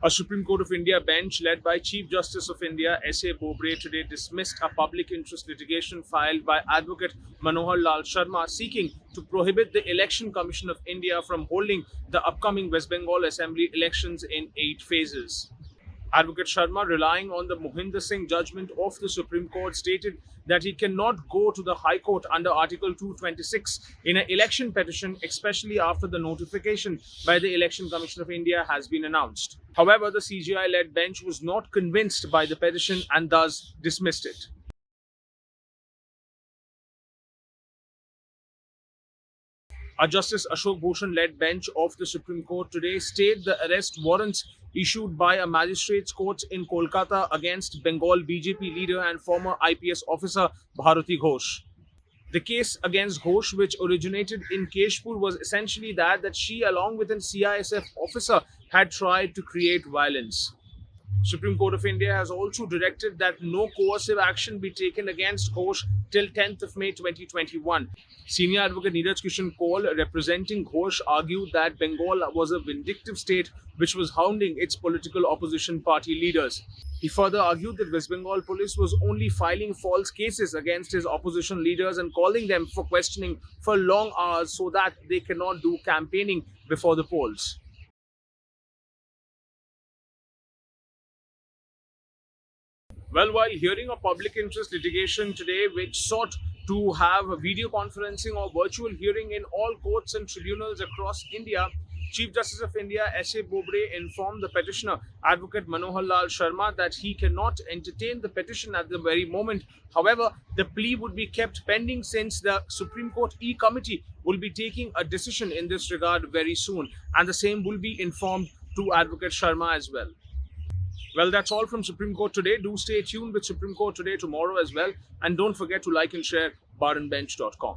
A Supreme Court of India bench led by Chief Justice of India S.A. Bobde today dismissed a public interest litigation filed by Advocate Manohar Lal Sharma seeking to prohibit the Election Commission of India from holding the upcoming West Bengal Assembly elections in 8 phases. Advocate Sharma, relying on the Mohinder Singh judgment of the Supreme Court, stated that he cannot go to the High Court under Article 226 in an election petition, especially after the notification by the Election Commission of India has been announced. However, the CJI-led bench was not convinced by the petition and thus dismissed it. A Justice Ashok Bhushan-led bench of the Supreme Court today stayed the arrest warrants issued by a magistrates' court in Kolkata against Bengal BJP leader and former IPS officer Bharati Ghosh. The case against Ghosh, which originated in Keshpur, was essentially that she, along with an CISF officer, had tried to create violence. Supreme Court of India has also directed that no coercive action be taken against Ghosh till 10th of May 2021. Senior advocate Neeraj Kishan Kaul, representing Ghosh, argued that Bengal was a vindictive state which was hounding its political opposition party leaders. He further argued that West Bengal police was only filing false cases against his opposition leaders and calling them for questioning for long hours so that they cannot do campaigning before the polls. Well, while hearing a public interest litigation today which sought to have a video conferencing or virtual hearing in all courts and tribunals across India, Chief Justice of India S.A. Bobde informed the petitioner, Advocate Manohar Lal Sharma, that he cannot entertain the petition at the very moment. However, the plea would be kept pending since the Supreme Court E-Committee will be taking a decision in this regard very soon, and the same will be informed to Advocate Sharma as well. Well, that's all from Supreme Court Today. Do stay tuned with Supreme Court Today tomorrow as well. And don't forget to like and share barandbench.com.